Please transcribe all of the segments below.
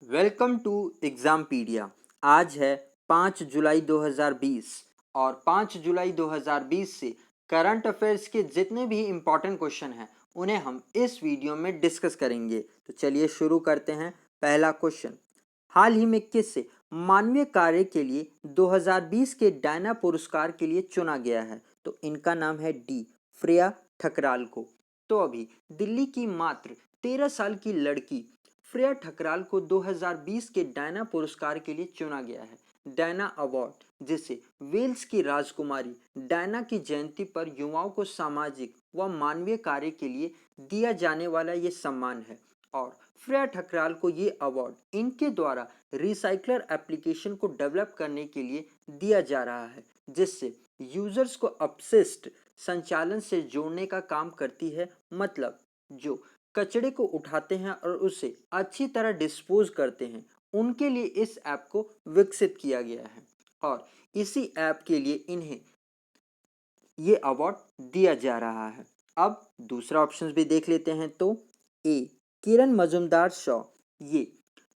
Welcome to एग्जामपीडिया। आज है 5 जुलाई 2020 और 5 जुलाई 2020 से करंट अफेयर्स के जितने भी इम्पोर्टेंट क्वेश्चन हैं उन्हें हम इस वीडियो में डिस्कस करेंगे। तो चलिए शुरू करते हैं। पहला क्वेश्चन, हाल ही में किसे मानवीय कार्य के लिए 2020 के डायना पुरस्कार के लिए चुना गया है? तो इनका नाम है डी फ्रेया ठकराल को। तो अभी दिल्ली की मात्र 13 साल की लड़की फ्रेया ठकराल को 2020 के डायना पुरस्कार के लिए चुना गया है। डायना अवार्ड, जिसे वेल्स की राजकुमारी डायना की जयंती पर युवाओं को सामाजिक व मानवीय कार्य के लिए दिया जाने वाला ये सम्मान है। और फ्रेया ठकराल को ये अवार्ड इनके द्वारा रिसाइकलर एप्लीकेशन को डेवलप करने के लिए दिया जा रहा है, जिससे यूजर्स को अपशिष्ट संचालन से जोड़ने का काम करती है। मतलब जो कचरे को उठाते हैं और उसे अच्छी तरह डिस्पोज करते हैं, उनके लिए इस ऐप को विकसित किया गया है और इसी ऐप के लिए इन्हें ये अवार्ड दिया जा रहा है। अब दूसरा ऑप्शन भी देख लेते हैं। तो ए किरण मजुमदार शॉ, ये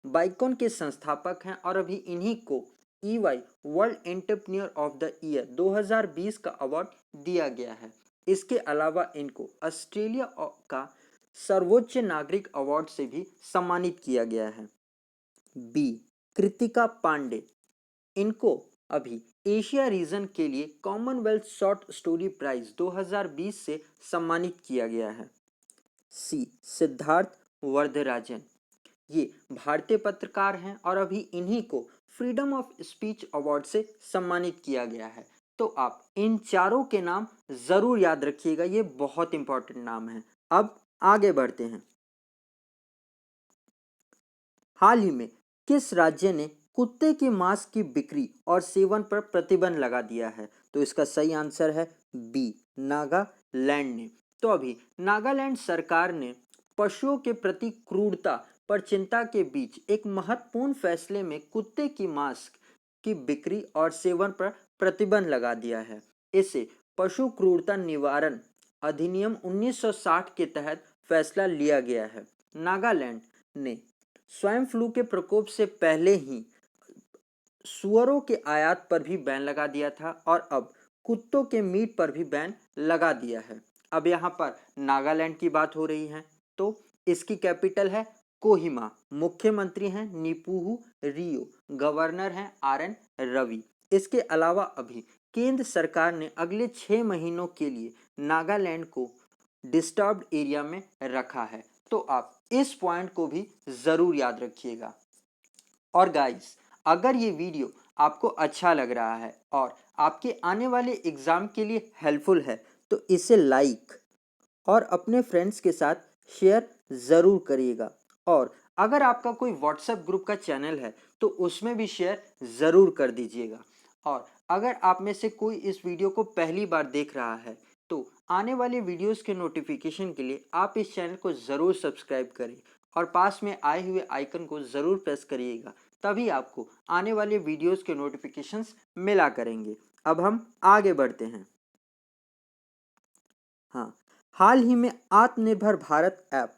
बाइकॉन के संस्थापक हैं और अभी इन्हीं को EY world entrepreneur of the year 2020 का अवार्ड दिया गया है। इसके अलावा इनको ऑस्ट्रेलिया का सर्वोच्च नागरिक अवार्ड से भी सम्मानित किया गया है। बी कृतिका पांडे, इनको अभी एशिया रीजन के लिए कॉमनवेल्थ शॉर्ट स्टोरी प्राइज 2020 से सम्मानित किया गया है। सी सिद्धार्थ वर्धराजन, ये भारतीय पत्रकार हैं और अभी इन्हीं को फ्रीडम ऑफ स्पीच अवार्ड से सम्मानित किया गया है। तो आप इन चारों के नाम जरूर याद रखिएगा, ये बहुत इंपॉर्टेंट नाम है। अब आगे बढ़ते हैं। हाल ही में किस राज्य ने कुत्ते के मांस की बिक्री और सेवन पर प्रतिबंध लगा दिया है? तो इसका सही आंसर है बी नागालैंड ने। तो अभी नागालैंड सरकार ने पशुओं के प्रति क्रूरता पर चिंता के बीच एक महत्वपूर्ण फैसले में कुत्ते की मांस की बिक्री और सेवन पर प्रतिबंध लगा दिया है। इसे पशु क्रूरता निवारण अधिनियम 1960 के तहत फैसला लिया गया है। नागालैंड ने स्वाइन फ्लू के प्रकोप से पहले ही सुअरों के आयात पर भी बैन लगा दिया था और अब कुत्तों के मीट पर भी बैन लगा दिया है। अब यहाँ पर नागालैंड की बात हो रही है, तो इसकी कैपिटल है कोहिमा, मुख्यमंत्री हैं निपुहु रियो, गवर्नर हैं RN रवि। इसके अलावा अभी केंद्र सरकार ने अगले 6 महीनों के लिए नागालैंड को डिस्टर्ब्ड एरिया में रखा है। तो आप इस पॉइंट को भी जरूर याद रखिएगा। और गाइस, अगर ये वीडियो आपको अच्छा लग रहा है और आपके आने वाले एग्जाम के लिए हेल्पफुल है तो इसे लाइक और अपने फ्रेंड्स के साथ शेयर ज़रूर करिएगा। और अगर आपका कोई व्हाट्सएप ग्रुप का चैनल है तो उसमें भी शेयर ज़रूर कर दीजिएगा। और अगर आप में से कोई इस वीडियो को पहली बार देख रहा है तो आने वाले वीडियोस के नोटिफिकेशन के लिए आप इस चैनल को ज़रूर सब्सक्राइब करें और पास में आए हुए आइकन को ज़रूर प्रेस करिएगा, तभी आपको आने वाले वीडियोस के नोटिफिकेशंस मिला करेंगे। अब हम आगे बढ़ते हैं। हाँ, हाल ही में आत्मनिर्भर भारत ऐप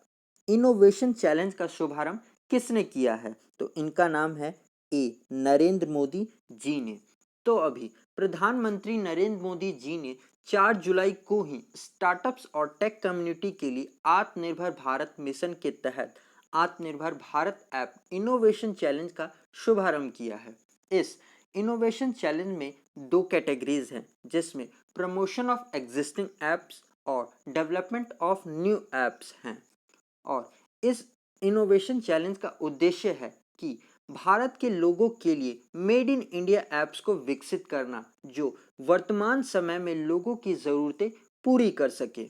इनोवेशन चैलेंज का शुभारंभ किसने किया है? तो इनका नाम है ए नरेंद्र मोदी जी ने। तो अभी प्रधानमंत्री नरेंद्र मोदी जी ने 4 जुलाई को ही स्टार्टअप्स और टेक कम्युनिटी के लिए आत्मनिर्भर भारत मिशन के तहत आत्मनिर्भर भारत ऐप इनोवेशन चैलेंज का शुभारंभ किया है। इस इनोवेशन चैलेंज में 2 कैटेगरीज हैं, जिसमें प्रमोशन ऑफ एग्जिस्टिंग एप्स और डेवलपमेंट ऑफ न्यू एप्स हैं। और इस इनोवेशन चैलेंज का उद्देश्य है कि भारत के लोगों के लिए मेड इन इंडिया ऐप्स को विकसित करना जो वर्तमान समय में लोगों की ज़रूरतें पूरी कर सके।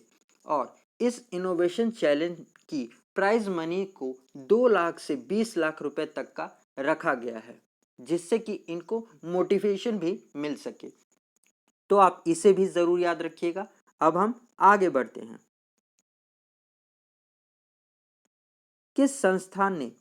और इस इनोवेशन चैलेंज की प्राइज मनी को 2 लाख से 20 लाख रुपए तक का रखा गया है, जिससे कि इनको मोटिवेशन भी मिल सके। तो आप इसे भी ज़रूर याद रखिएगा। अब हम आगे बढ़ते हैं। किस संस्थान ने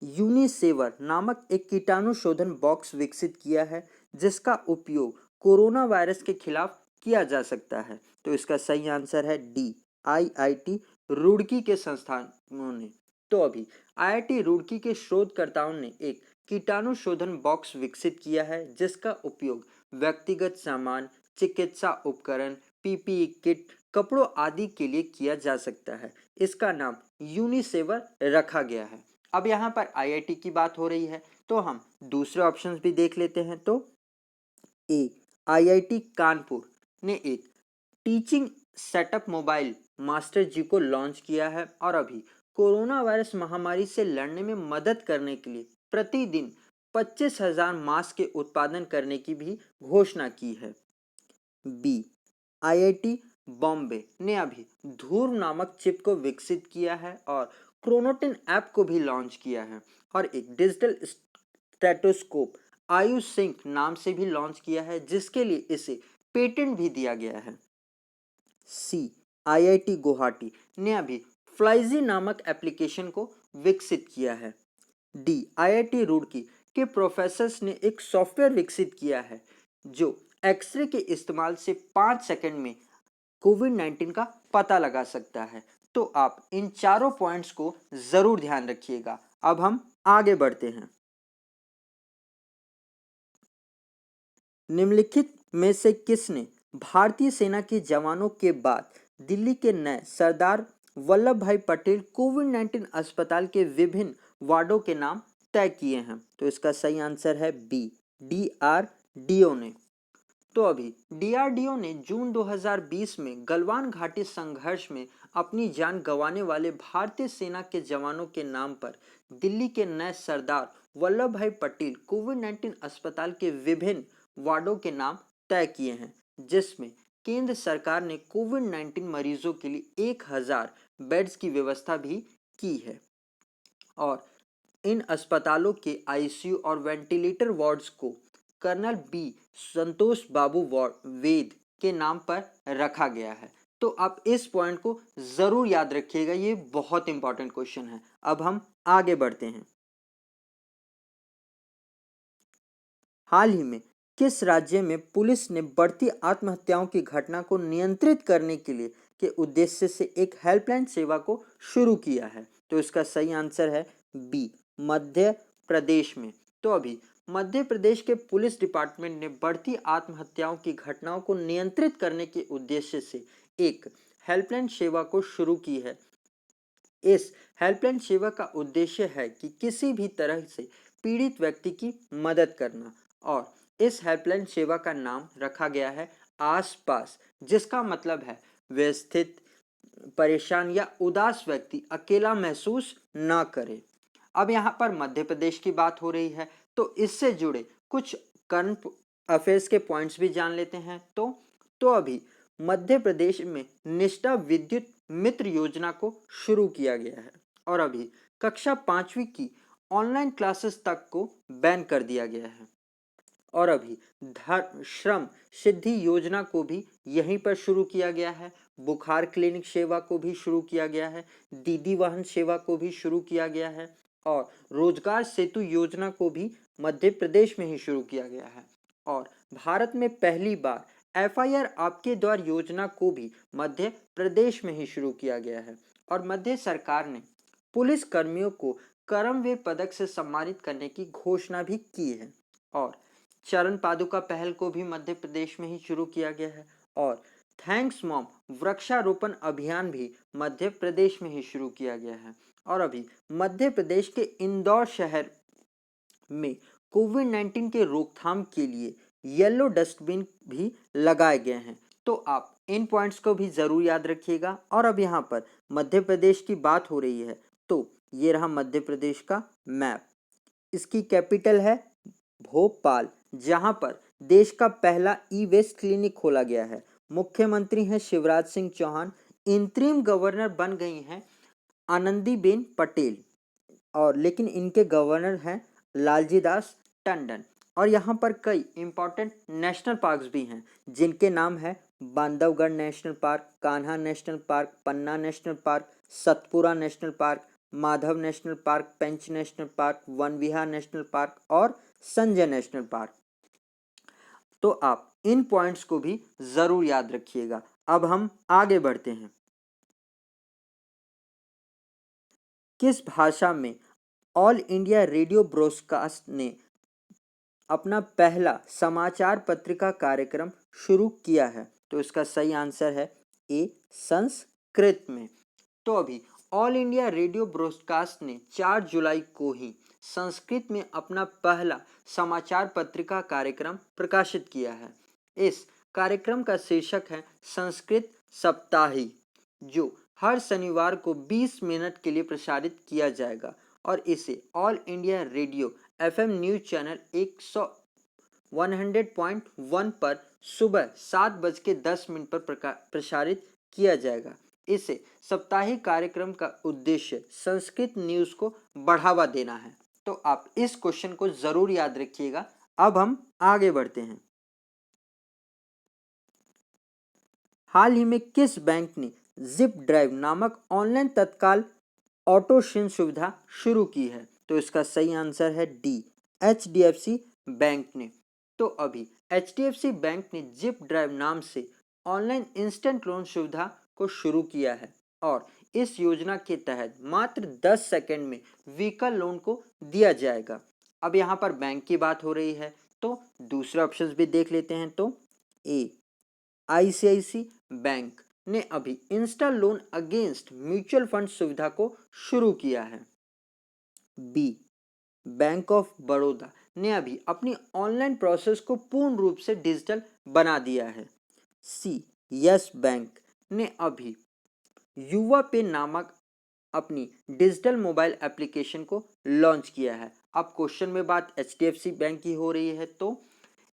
यूनिसेवर नामक एक कीटाणु शोधन बॉक्स विकसित किया है जिसका उपयोग कोरोना वायरस के खिलाफ किया जा सकता है? तो इसका सही आंसर है डी IIT रुड़की के संस्थानों ने। तो अभी आईआईटी रुड़की के शोधकर्ताओं ने एक कीटाणु शोधन बॉक्स विकसित किया है जिसका उपयोग व्यक्तिगत सामान, चिकित्सा उपकरण, पीपीई किट, कपड़ों आदि के लिए किया जा सकता है। इसका नाम यूनिसेवर रखा गया है। अब यहाँ पर आईआईटी की बात हो रही है तो हम दूसरे ऑप्शंस भी देख लेते हैं। तो ए, आईआईटी कानपुर ने एक टीचिंग सेटअप मोबाइल मास्टर जी को लॉन्च किया है और अभी कोरोना वायरस महामारी से लड़ने में मदद करने के लिए प्रतिदिन 25,000 मास्क के उत्पादन करने की भी घोषणा की है। बी, आईआईटी बॉम्बे ने अभी ध्रुव नामक चिप को विकसित किया है और क्रोनोटिन ऐप को भी लॉन्च किया है और एक डिजिटल स्टेटोस्कोप आयुष सिंक नाम से भी लॉन्च किया है जिसके लिए इसे पेटेंट भी दिया गया है। सी, आईआईटी गुवाहाटी ने अभी फ्लाइजी नामक एप्लीकेशन को विकसित किया है। डी, आईआईटी रुड़की के प्रोफेसर्स ने एक सॉफ्टवेयर विकसित किया है जो एक्सरे के इस्तेमाल से 5 सेकंड में कोविड-19 का पता लगा सकता है। तो आप इन चारों पॉइंट्स को जरूर ध्यान रखिएगा। अब हम आगे बढ़ते हैं। निम्नलिखित में से किसने भारतीय सेना के जवानों के बाद दिल्ली के नए सरदार वल्लभ भाई पटेल कोविड-19 अस्पताल के विभिन्न वार्डों के नाम तय किए हैं? तो इसका सही आंसर है बी, डीआरडीओ ने। तो अभी डीआरडीओ ने जून 2020 में गलवान घाटी संघर्ष में अपनी जान गंवाने वाले भारतीय सेना के जवानों के नाम पर दिल्ली के नए सरदार वल्लभ भाई पटेल कोविड-19 अस्पताल के विभिन्न वार्डों के नाम तय किए हैं, जिसमें केंद्र सरकार ने कोविड-19 मरीजों के लिए 1000 बेड्स की व्यवस्था भी की है और इन अस्पतालों के आईसीयू और वेंटिलेटर वार्ड्स को कर्नल बी संतोष बाबू वेद के नाम पर रखा गया है। तो आप इस पॉइंट को जरूर याद रखिएगा, ये बहुत इंपॉर्टेंट क्वेश्चन है। अब हम आगे बढ़ते हैं। हाल ही में किस राज्य में पुलिस ने बढ़ती आत्महत्याओं की घटना को नियंत्रित करने के उद्देश्य से एक हेल्पलाइन सेवा को शुरू किया है? तो इसका सही आंसर है बी, मध्य प्रदेश में। तो अभी मध्य प्रदेश के पुलिस डिपार्टमेंट ने बढ़ती आत्महत्याओं की घटनाओं को नियंत्रित करने के उद्देश्य से एक हेल्पलाइन सेवा को शुरू की है। इस हेल्पलाइन सेवा का उद्देश्य है कि किसी भी तरह से पीड़ित व्यक्ति की मदद करना और इस हेल्पलाइन सेवा का नाम रखा गया है आसपास, जिसका मतलब है व्यस्थित, परेशान या उदास व्यक्ति अकेला महसूस ना करे। अब यहाँ पर मध्य प्रदेश की बात हो रही है तो इससे जुड़े कुछ करंट अफेयर्स के पॉइंट्स भी जान लेते हैं। तो अभी मध्य प्रदेश में निष्ठा विद्युत मित्र योजना को शुरू किया गया है और अभी कक्षा 5वीं की ऑनलाइन क्लासेस तक को बैन कर दिया गया है और अभी श्रम सिद्धि योजना को भी यहीं पर शुरू किया गया है। बुखार क्लिनिक सेवा को भी शुरू किया गया है, दीदी वाहन सेवा को भी शुरू किया गया है और रोजगार सेतु योजना को भी मध्य प्रदेश में ही शुरू किया गया है और भारत में पहली बार एफआईआर आपके द्वार योजना को भी मध्य प्रदेश में ही शुरू किया गया है और मध्य सरकार ने पुलिस कर्मियों को कर्मवीर पदक से सम्मानित करने की घोषणा भी की है और चरण पादुका पहल को भी मध्य प्रदेश में ही शुरू किया गया है और थैंक्स मॉम वृक्षारोपण अभियान भी मध्य प्रदेश में ही शुरू किया गया है और अभी मध्य प्रदेश के इंदौर शहर में कोविड-19 के रोकथाम के लिए येलो डस्टबिन भी लगाए गए हैं। तो आप इन पॉइंट्स को भी जरूर याद रखिएगा। और अब यहाँ पर मध्य प्रदेश की बात हो रही है तो ये रहा मध्य प्रदेश का मैप। इसकी कैपिटल है भोपाल, जहां पर देश का पहला ई वेस्ट क्लिनिक खोला गया है। मुख्यमंत्री हैं शिवराज सिंह चौहान, इंतरिम गवर्नर बन गई हैं आनंदीबेन पटेल और लेकिन इनके गवर्नर हैं लालजी दास टंडन। और यहाँ पर कई इंपॉर्टेंट नेशनल पार्क्स भी हैं जिनके नाम है Bandhavgarh national park, Kanha national park, Panna national park, Satpura national park, Madhav national park, Pench national park, Van Vihar national park और संजय नेशनल पार्क। तो आप इन पॉइंट्स को भी जरूर याद रखिएगा। अब हम आगे बढ़ते हैं। किस भाषा में ऑल इंडिया रेडियो ब्रॉडकास्ट ने अपना पहला समाचार पत्रिका कार्यक्रम शुरू किया है? तो इसका सही आंसर है ए, संस्कृत में। तो अभी ऑल इंडिया रेडियो ब्रॉडकास्ट ने 4 जुलाई को ही संस्कृत में अपना पहला समाचार पत्रिका कार्यक्रम प्रकाशित किया है। इस कार्यक्रम का शीर्षक है संस्कृत सप्ताही, जो हर शनिवार को 20 मिनट के लिए प्रसारित किया जाएगा और इसे all India radio FM news channel 100.1 पर सुबह 7:10 पर प्रसारित किया जाएगा। इसे साप्ताहिक कार्यक्रम का उद्देश्य संस्कृत न्यूज को बढ़ावा देना है। तो आप इस क्वेश्चन को जरूर याद रखिएगा। अब हम आगे बढ़ते हैं। हाल ही में किस बैंक ने जिप ड्राइव नामक ऑनलाइन तत्काल ऑटोशन सुविधा शुरू की है? तो इसका सही आंसर है डी, HDFC बैंक ने। तो अभी HDFC बैंक ने जिप ड्राइव नाम से ऑनलाइन इंस्टेंट लोन सुविधा को शुरू किया है और इस योजना के तहत मात्र 10 सेकंड में व्हीकल लोन को दिया जाएगा। अब यहाँ पर बैंक की बात हो रही है तो दूसरे ऑप्शंस भी देख लेते हैं। तो ए, ICICI बैंक ने अभी Insta loan against mutual fund सुविधा को शुरू किया है। बी, बैंक ऑफ बड़ौदा ने अभी अपनी ऑनलाइन प्रोसेस को पूर्ण रूप से डिजिटल बना दिया है। सी, यस बैंक ने अभी युवा पे नामक अपनी डिजिटल मोबाइल एप्लीकेशन को लॉन्च किया है। अब क्वेश्चन में बात HDFC बैंक की हो रही है तो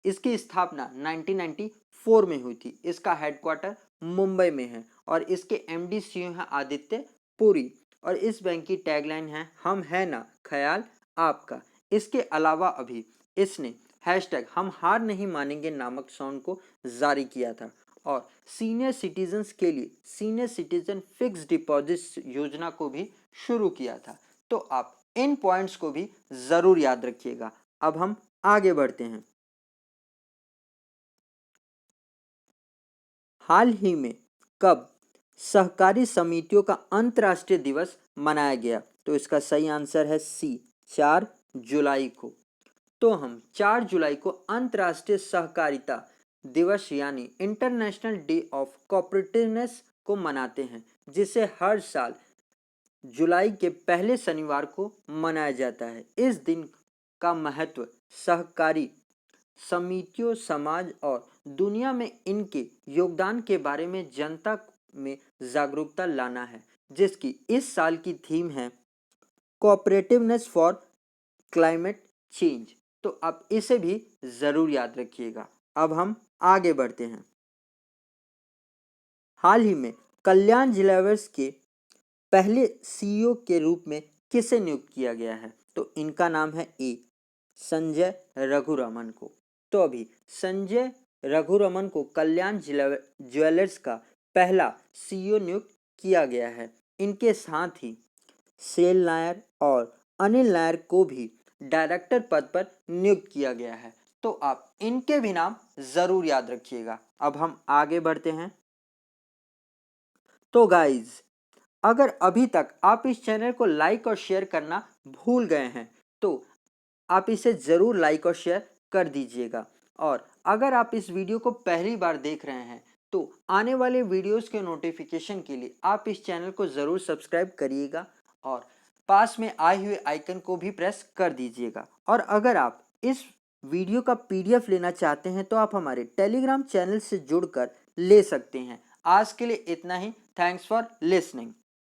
इसकी स्थापना 1994 में हुई थी। इसका हेडक्वार्टर मुंबई में है और इसके MD CEO हैं आदित्य पुरी और इस बैंक की टैगलाइन है हम है ना ख्याल आपका। इसके अलावा अभी इसने हैशटैग हम हार नहीं मानेंगे नामक सॉन्ग को जारी किया था और सीनियर सिटीजन्स के लिए सीनियर सिटीजन फिक्स डिपॉजिट योजना को भी शुरू किया था। तो आप इन पॉइंट्स को भी जरूर याद रखिएगा। अब हम आगे बढ़ते हैं। हाल ही में कब सहकारी समितियों का अंतर्राष्ट्रीय दिवस मनाया गया? तो इसका सही आंसर है सी, 4 जुलाई को। तो हम 4 जुलाई को अंतर्राष्ट्रीय सहकारिता दिवस यानी इंटरनेशनल डे ऑफ कोऑपरेटिवनेस को मनाते हैं, जिसे हर साल जुलाई के पहले शनिवार को मनाया जाता है। इस दिन का महत्व सहकारी समितियों, समाज और दुनिया में इनके योगदान के बारे में जनता में जागरूकता लाना है, जिसकी इस साल की थीम है कोऑपरेटिवनेस फॉर क्लाइमेट चेंज। तो आप इसे भी जरूर याद रखिएगा। अब हम आगे बढ़ते हैं। हाल ही में कल्याण ज्वेलर्स के पहले CEO के रूप में किसे नियुक्त किया गया है? तो इनका नाम है ए, संजय रघुरामन को। तो अभी संजय रघुरामन को कल्याण ज्वेलर्स का पहला CEO नियुक्त किया गया है। इनके साथ ही सेल नायर और अनिल नायर को भी डायरेक्टर पद पर नियुक्त किया गया है। तो आप इनके भी नाम जरूर याद रखिएगा। अब हम आगे बढ़ते हैं। तो गाइज, अगर अभी तक आप इस चैनल को लाइक और शेयर करना भूल गए हैं तो आप इसे ज़रूर लाइक और शेयर कर दीजिएगा। और अगर आप इस वीडियो को पहली बार देख रहे हैं तो आने वाले वीडियोस के नोटिफिकेशन के लिए आप इस चैनल को ज़रूर सब्सक्राइब करिएगा और पास में आए हुए आइकन को भी प्रेस कर दीजिएगा। और अगर आप इस वीडियो का PDF लेना चाहते हैं तो आप हमारे टेलीग्राम चैनल से जुड़कर ले सकते हैं। आज के लिए इतना ही। Thanks for listening.